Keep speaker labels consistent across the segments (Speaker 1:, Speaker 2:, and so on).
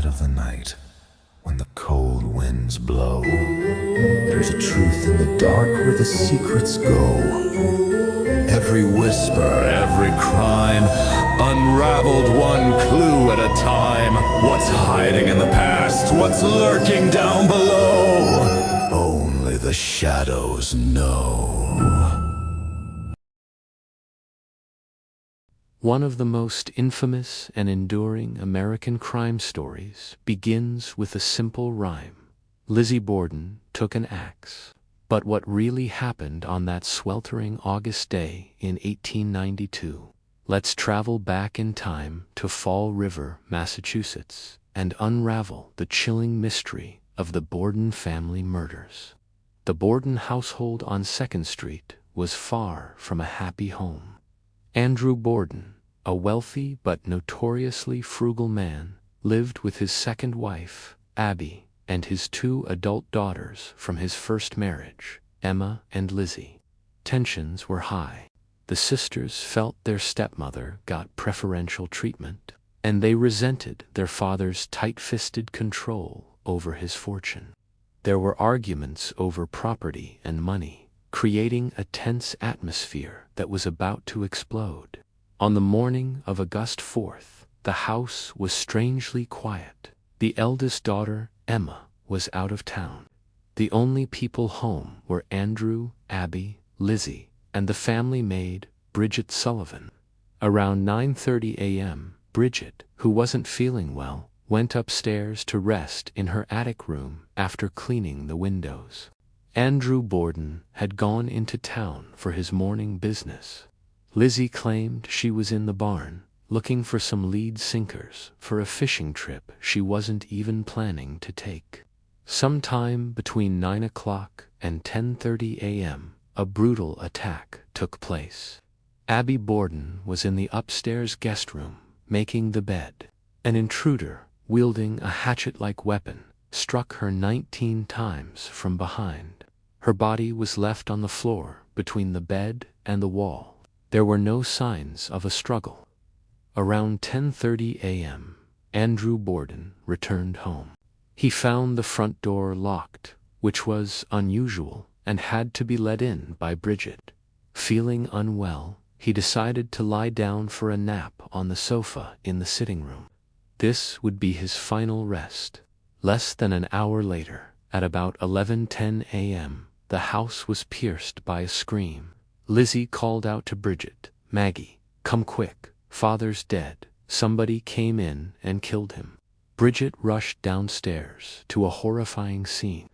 Speaker 1: dead of the night, when the cold winds blow, there's a truth in the dark where the secrets go. Every whisper, every crime, unraveled one clue at a time. What's hiding in the past? What's lurking down below? Only the shadows know.
Speaker 2: One of the most infamous and enduring American crime stories begins with a simple rhyme. Lizzie Borden took an axe. But what really happened on that sweltering August day in 1892? Let's travel back in time to Fall River, Massachusetts, and unravel the chilling mystery of the Borden family murders. The Borden household on 2nd Street was far from a happy home. Andrew Borden, a wealthy but notoriously frugal man, lived with his second wife, Abby, and his 2 adult daughters from his first marriage, Emma and Lizzie. Tensions were high. The sisters felt their stepmother got preferential treatment, and they resented their father's tight-fisted control over his fortune. There were arguments over property and money, creating a tense atmosphere that was about to explode. On the morning of August 4th, the house was strangely quiet. The eldest daughter, Emma, was out of town. The only people home were Andrew, Abby, Lizzie, and the family maid, Bridget Sullivan. Around 9:30 a.m., Bridget, who wasn't feeling well, went upstairs to rest in her attic room after cleaning the windows. Andrew Borden had gone into town for his morning business. Lizzie claimed she was in the barn, looking for some lead sinkers for a fishing trip she wasn't even planning to take. Sometime between 9 o'clock and 10:30 a.m., a brutal attack took place. Abby Borden was in the upstairs guest room, making the bed. An intruder, wielding a hatchet-like weapon, struck her 19 times from behind. Her body was left on the floor between the bed and the wall. There were no signs of a struggle. Around 10:30 a.m., Andrew Borden returned home. He found the front door locked, which was unusual and had to be let in by Bridget. Feeling unwell, he decided to lie down for a nap on the sofa in the sitting room. This would be his final rest. Less than an hour later, at about 11:10 a.m., the house was pierced by a scream. Lizzie called out to Bridget, "Maggie, come quick, Father's dead. Somebody came in and killed him." Bridget rushed downstairs to a horrifying scene.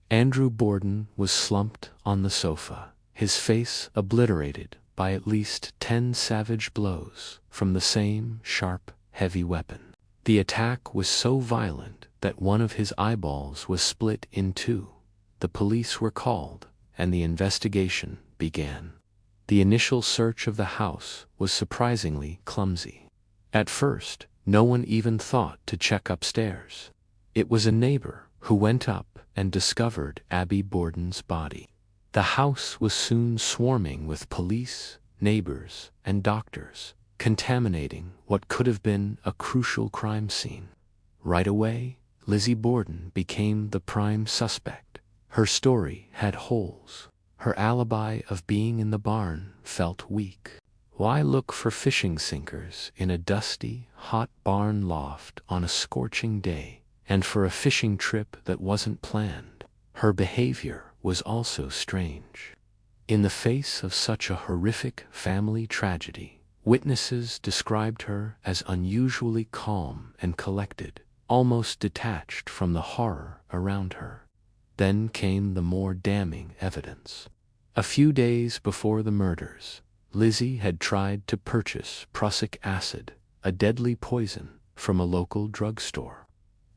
Speaker 2: Andrew Borden was slumped on the sofa, his face obliterated by at least 10 savage blows from the same sharp, heavy weapon. The attack was so violent that one of his eyeballs was split in 2. The police were called, and the investigation began. The initial search of the house was surprisingly clumsy. At first, no one even thought to check upstairs. It was a neighbor who went up and discovered Abby Borden's body. The house was soon swarming with police, neighbors, and doctors, contaminating what could have been a crucial crime scene. Right away, Lizzie Borden became the prime suspect. Her story had holes. Her alibi of being in the barn felt weak. Why look for fishing sinkers in a dusty, hot barn loft on a scorching day, and for a fishing trip that wasn't planned? Her behavior was also strange. In the face of such a horrific family tragedy, witnesses described her as unusually calm and collected, almost detached from the horror around her. Then came the more damning evidence. A few days before the murders, Lizzie had tried to purchase prussic acid, a deadly poison, from a local drugstore.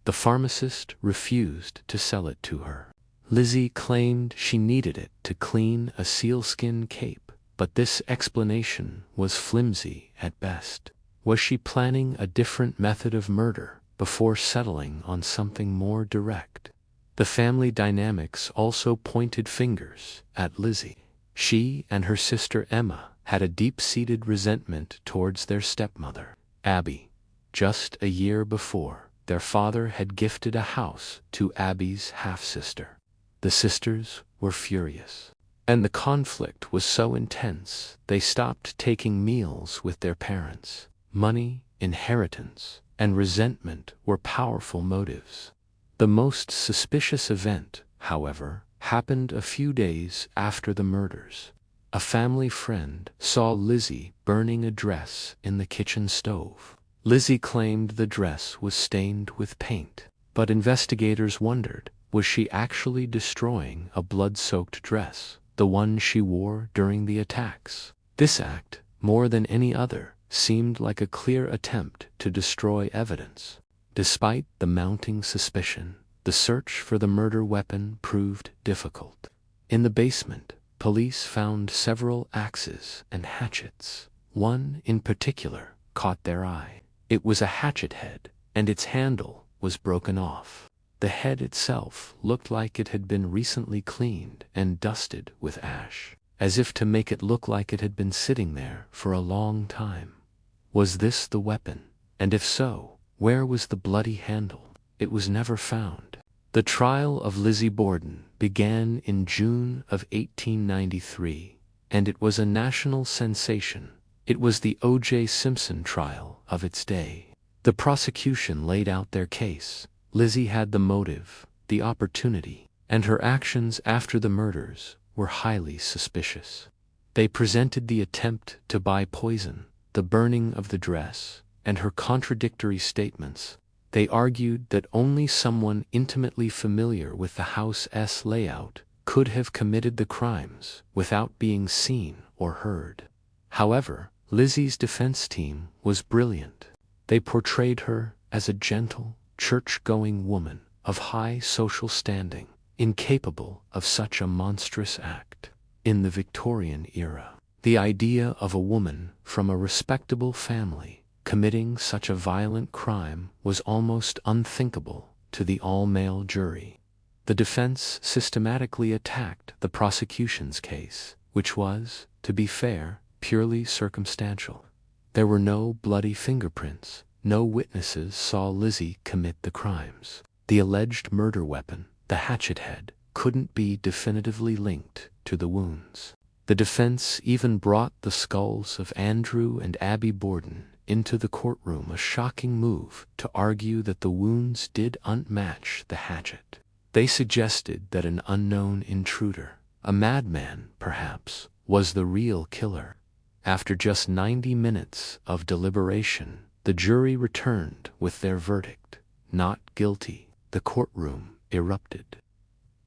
Speaker 2: The pharmacist refused to sell it to her. Lizzie claimed she needed it to clean a sealskin cape, but this explanation was flimsy at best. Was she planning a different method of murder before settling on something more direct? The family dynamics also pointed fingers at Lizzie. She and her sister Emma had a deep-seated resentment towards their stepmother, Abby. Just a year before, their father had gifted a house to Abby's half-sister. The sisters were furious, and the conflict was so intense they stopped taking meals with their parents. Money, inheritance, and resentment were powerful motives. The most suspicious event, however, happened a few days after the murders. A family friend saw Lizzie burning a dress in the kitchen stove. Lizzie claimed the dress was stained with paint, but investigators wondered, was she actually destroying a blood-soaked dress, the one she wore during the attacks? This act, more than any other, seemed like a clear attempt to destroy evidence. Despite the mounting suspicion, the search for the murder weapon proved difficult. In the basement, police found several axes and hatchets. One in particular caught their eye. It was a hatchet head, and its handle was broken off. The head itself looked like it had been recently cleaned and dusted with ash, as if to make it look like it had been sitting there for a long time. Was this the weapon? And if so, where was the bloody handle? It was never found. The trial of Lizzie Borden began in June of 1893, and it was a national sensation. It was the O.J. Simpson trial of its day. The prosecution laid out their case. Lizzie had the motive, the opportunity, and her actions after the murders were highly suspicious. They presented the attempt to buy poison, the burning of the dress, and her contradictory statements. They argued that only someone intimately familiar with the house's layout could have committed the crimes without being seen or heard. However, Lizzie's defense team was brilliant. They portrayed her as a gentle, church-going woman of high social standing, incapable of such a monstrous act. In the Victorian era, the idea of a woman from a respectable family committing such a violent crime was almost unthinkable to the all-male jury. The defense systematically attacked the prosecution's case, which was, to be fair, purely circumstantial. There were no bloody fingerprints. No witnesses saw Lizzie commit the crimes. The alleged murder weapon, the hatchet head, couldn't be definitively linked to the wounds. The defense even brought the skulls of Andrew and Abby Borden into the courtroom, a shocking move to argue that the wounds did unmatch the hatchet. They suggested that an unknown intruder, a madman perhaps, was the real killer. After just 90 minutes of deliberation, the jury returned with their verdict, not guilty. The courtroom erupted.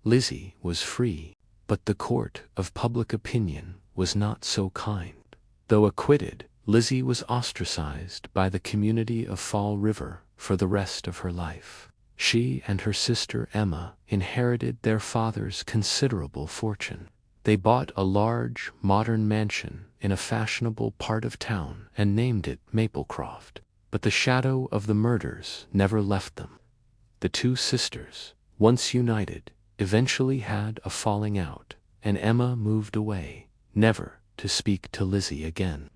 Speaker 2: Lizzie was free, but the court of public opinion was not so kind. Though acquitted, Lizzie was ostracized by the community of Fall River for the rest of her life. She and her sister Emma inherited their father's considerable fortune. They bought a large, modern mansion in a fashionable part of town and named it Maplecroft. But the shadow of the murders never left them. The two sisters, once united, eventually had a falling out, and Emma moved away, never to speak to Lizzie again.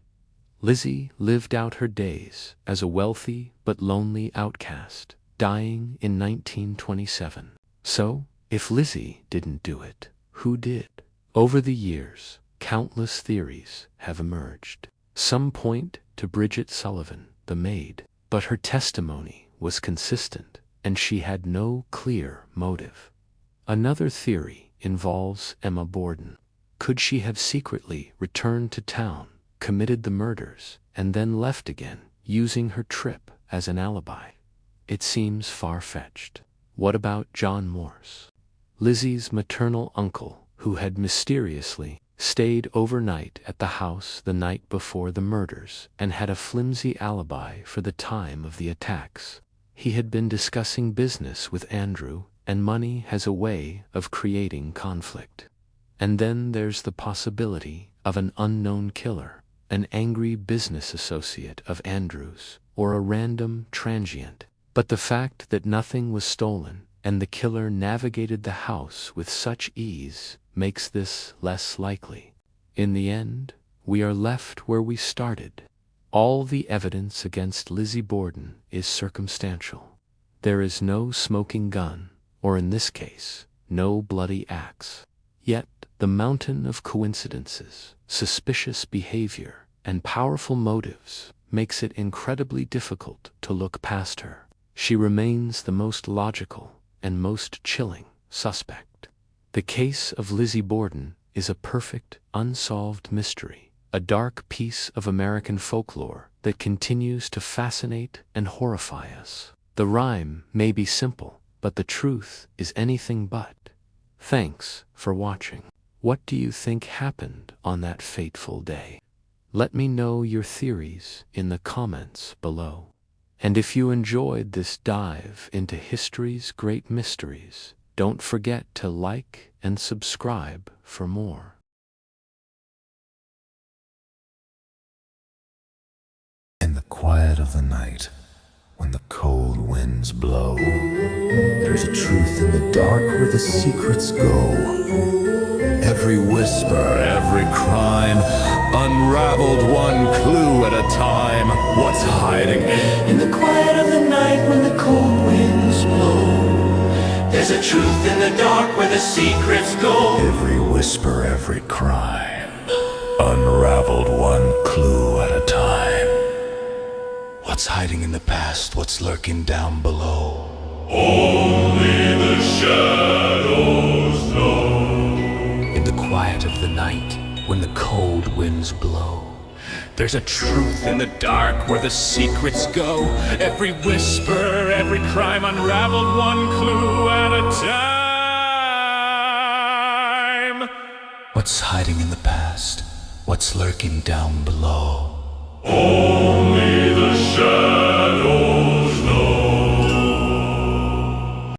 Speaker 2: Lizzie lived out her days as a wealthy but lonely outcast, dying in 1927. So, if Lizzie didn't do it, who did? Over the years, countless theories have emerged. Some point to Bridget Sullivan, the maid, but her testimony was consistent, and she had no clear motive. Another theory involves Emma Borden. Could she have secretly returned to town, committed the murders, and then left again, using her trip as an alibi? It seems far-fetched. What about John Morse, Lizzie's maternal uncle, who had mysteriously stayed overnight at the house the night before the murders and had a flimsy alibi for the time of the attacks? He had been discussing business with Andrew, and money has a way of creating conflict. And then there's the possibility of an unknown killer, an angry business associate of Andrew's, or a random transient. But the fact that nothing was stolen and the killer navigated the house with such ease makes this less likely. In the end, we are left where we started. All the evidence against Lizzie Borden is circumstantial. There is no smoking gun, or in this case, no bloody axe. Yet, the mountain of coincidences, suspicious behavior, and powerful motives makes it incredibly difficult to look past her. She remains the most logical and most chilling suspect. The case of Lizzie Borden is a perfect, unsolved mystery, a dark piece of American folklore that continues to fascinate and horrify us. The rhyme may be simple, but the truth is anything but. Thanks for watching. What do you think happened on that fateful day? Let me know your theories in the comments below. And if you enjoyed this dive into history's great mysteries, don't forget to like and subscribe for more.
Speaker 1: In the quiet of the night, when the cold winds blow, there's a truth in the dark where the secrets go. Every whisper, every crime, unraveled one clue at a time. What's hiding
Speaker 3: In the quiet of the night when the cold winds blow, there's a truth in the dark where the secrets go.
Speaker 1: every whisper, every crime, unraveled one clue at a time.
Speaker 4: What's hiding in the past? What's lurking down below?
Speaker 3: Only the shadows know.
Speaker 4: In the quiet of the night, when the cold winds blow, there's a truth in the dark where the secrets go. Every whisper, every crime, unraveled one clue at a time. What's hiding in the past? What's lurking down below?
Speaker 3: Only the shadows